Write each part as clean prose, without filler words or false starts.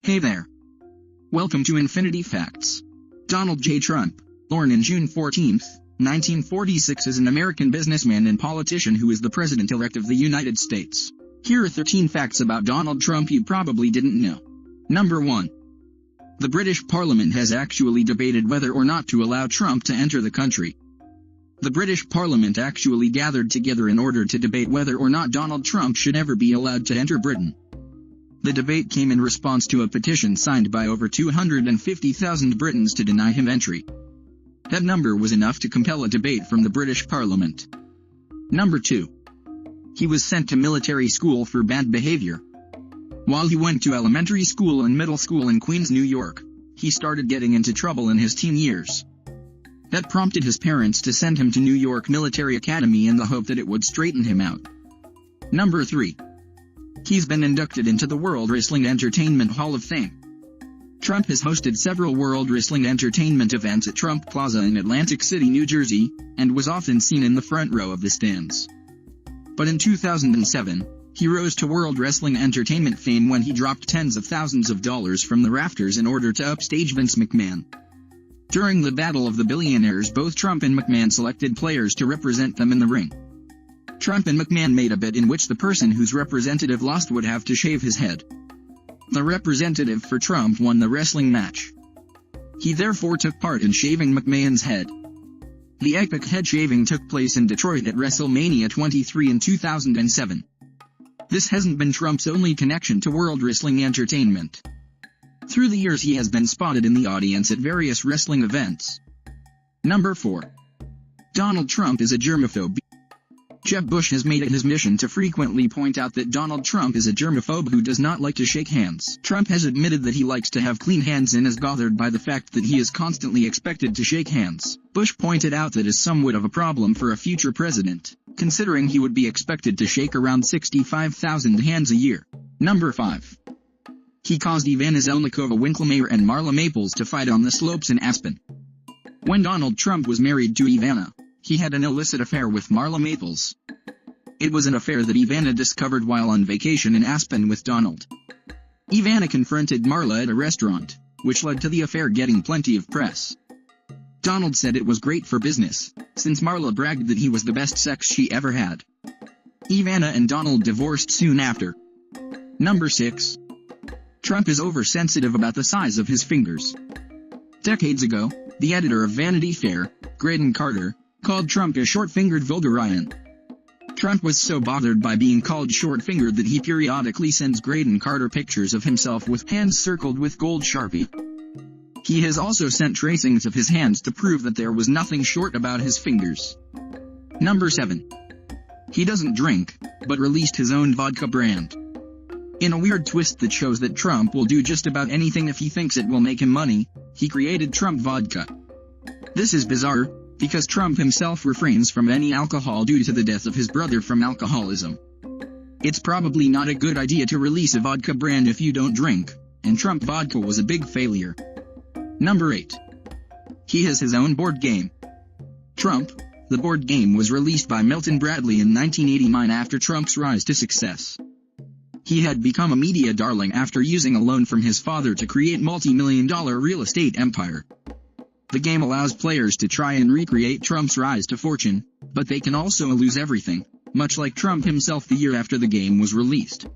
Hey there. Welcome to Infinity Facts. Donald J. Trump, born in June 14, 1946, is an American businessman and politician who is the President-elect of the United States. Here are 13 facts about Donald Trump you probably didn't know. Number 1. The British Parliament has actually debated whether or not to allow Trump to enter the country. The British Parliament actually gathered together in order to debate whether or not Donald Trump should ever be allowed to enter Britain. The debate came in response to a petition signed by over 250,000 Britons to deny him entry. That number was enough to compel a debate from the British Parliament. Number 2. He was sent to military school for bad behavior. While he went to elementary school and middle school in Queens, New York, he started getting into trouble in his teen years. That prompted his parents to send him to New York Military Academy in the hope that it would straighten him out. Number 3. He's been inducted into the World Wrestling Entertainment Hall of Fame. Trump has hosted several World Wrestling Entertainment events at Trump Plaza in Atlantic City, New Jersey, and was often seen in the front row of the stands. But in 2007, he rose to World Wrestling Entertainment fame when he dropped tens of thousands of dollars from the rafters in order to upstage Vince McMahon. During the Battle of the Billionaires, both Trump and McMahon selected players to represent them in the ring. Trump and McMahon made a bet in which the person whose representative lost would have to shave his head. The representative for Trump won the wrestling match. He therefore took part in shaving McMahon's head. The epic head shaving took place in Detroit at WrestleMania 23 in 2007. This hasn't been Trump's only connection to World Wrestling Entertainment. Through the years he has been spotted in the audience at various wrestling events. Number 4. Donald Trump is a germaphobe. Jeb Bush has made it his mission to frequently point out that Donald Trump is a germaphobe who does not like to shake hands. Trump has admitted that he likes to have clean hands and is bothered by the fact that he is constantly expected to shake hands. Bush pointed out that is somewhat of a problem for a future president, considering he would be expected to shake around 65,000 hands a year. Number 5. He caused Ivana Zelnikova-Winklemeyer and Marla Maples to fight on the slopes in Aspen. When Donald Trump was married to Ivana, he had an illicit affair with Marla Maples. It was an affair that Ivana discovered while on vacation in Aspen with Donald. Ivana confronted Marla at a restaurant, which led to the affair getting plenty of press. Donald said it was great for business, since Marla bragged that he was the best sex she ever had. Ivana and Donald divorced soon after. Number 6. Trump is oversensitive about the size of his fingers. Decades ago, the editor of Vanity Fair, Graydon Carter, called Trump a short-fingered vulgarian. Trump was so bothered by being called short-fingered that he periodically sends Graydon Carter pictures of himself with hands circled with gold Sharpie. He has also sent tracings of his hands to prove that there was nothing short about his fingers. Number 7. He doesn't drink, but released his own vodka brand. In a weird twist that shows that Trump will do just about anything if he thinks it will make him money, he created Trump Vodka. This is bizarre, because Trump himself refrains from any alcohol due to the death of his brother from alcoholism. It's probably not a good idea to release a vodka brand if you don't drink, and Trump Vodka was a big failure. Number 8. He has his own board game. Trump, the board game, was released by Milton Bradley in 1989 after Trump's rise to success. He had become a media darling after using a loan from his father to create multi-million-dollar real estate empire. The game allows players to try and recreate Trump's rise to fortune, but they can also lose everything, much like Trump himself the year after the game was released.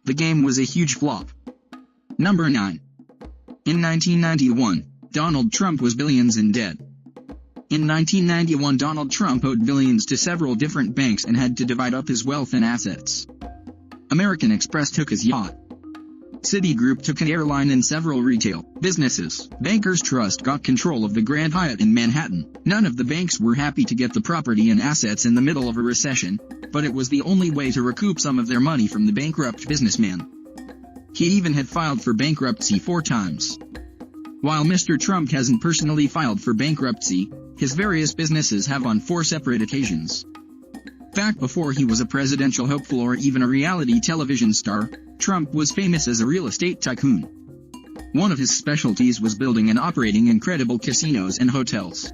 The game was a huge flop. Number 9. In 1991, Donald Trump was billions in debt. In 1991, Donald Trump owed billions to several different banks and had to divide up his wealth and assets. American Express took his yacht. Citigroup took an airline and several retail businesses. Bankers Trust got control of the Grand Hyatt in Manhattan. None of the banks were happy to get the property and assets in the middle of a recession, but it was the only way to recoup some of their money from the bankrupt businessman. He even had filed for bankruptcy 4 times. While Mr. Trump hasn't personally filed for bankruptcy, his various businesses have on 4 separate occasions. Back before he was a presidential hopeful or even a reality television star, Trump was famous as a real estate tycoon. One of his specialties was building and operating incredible casinos and hotels.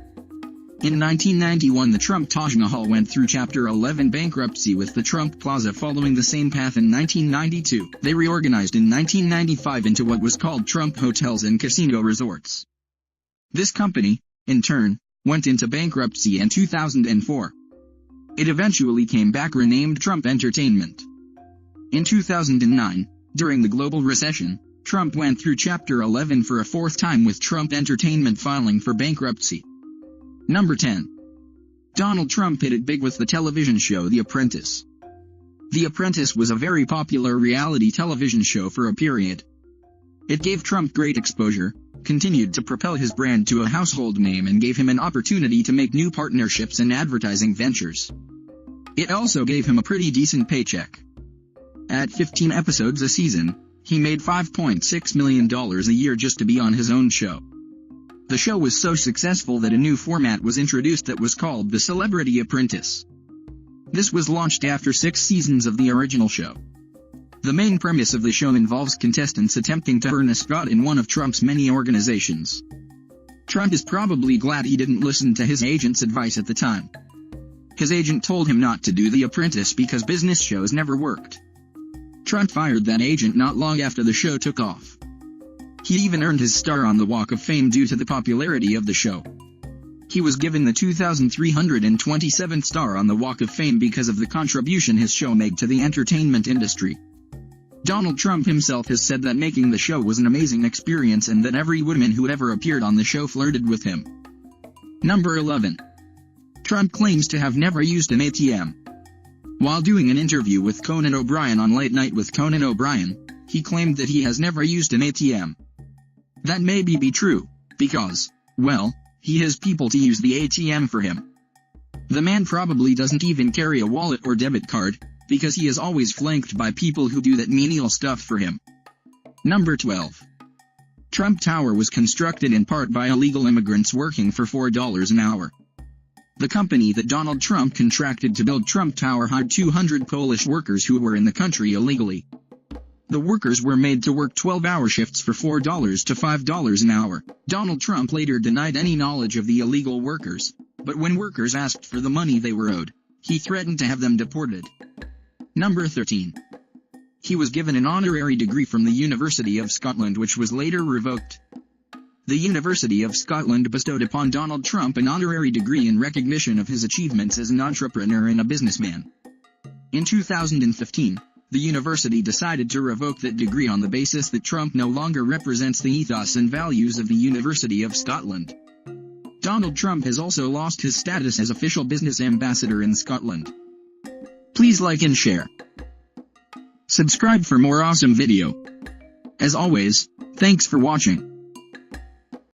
In 1991 the Trump Taj Mahal went through Chapter 11 bankruptcy, with the Trump Plaza following the same path in 1992. They reorganized in 1995 into what was called Trump Hotels and Casino Resorts. This company, in turn, went into bankruptcy in 2004. It eventually came back renamed Trump Entertainment. In 2009, during the global recession, Trump went through Chapter 11 for a fourth time, with Trump Entertainment filing for bankruptcy. Number 10. Donald Trump hit it big with the television show The Apprentice. The Apprentice was a very popular reality television show for a period. It gave Trump great exposure, continued to propel his brand to a household name, and gave him an opportunity to make new partnerships and advertising ventures. It also gave him a pretty decent paycheck. At 15 episodes a season, he made $5.6 million a year just to be on his own show. The show was so successful that a new format was introduced that was called The Celebrity Apprentice. This was launched after 6 seasons of the original show. The main premise of the show involves contestants attempting to earn a spot in one of Trump's many organizations. Trump is probably glad he didn't listen to his agent's advice at the time. His agent told him not to do The Apprentice because business shows never worked. Trump fired that agent not long after the show took off. He even earned his star on the Walk of Fame due to the popularity of the show. He was given the 2,327th star on the Walk of Fame because of the contribution his show made to the entertainment industry. Donald Trump himself has said that making the show was an amazing experience and that every woman who ever appeared on the show flirted with him. Number 11. Trump claims to have never used an ATM. While doing an interview with Conan O'Brien on Late Night with Conan O'Brien, he claimed that he has never used an ATM. That may be true, because, well, he has people to use the ATM for him. The man probably doesn't even carry a wallet or debit card, because he is always flanked by people who do that menial stuff for him. Number 12. Trump Tower was constructed in part by illegal immigrants working for $4 an hour. The company that Donald Trump contracted to build Trump Tower hired 200 Polish workers who were in the country illegally. The workers were made to work 12-hour shifts for $4 to $5 an hour. Donald Trump later denied any knowledge of the illegal workers, but when workers asked for the money they were owed, he threatened to have them deported. Number 13. He was given an honorary degree from the University of Scotland, which was later revoked. The University of Scotland bestowed upon Donald Trump an honorary degree in recognition of his achievements as an entrepreneur and a businessman. In 2015, the university decided to revoke that degree on the basis that Trump no longer represents the ethos and values of the University of Scotland. Donald Trump has also lost his status as official business ambassador in Scotland. Please like and share. Subscribe for more awesome video. As always, thanks for watching.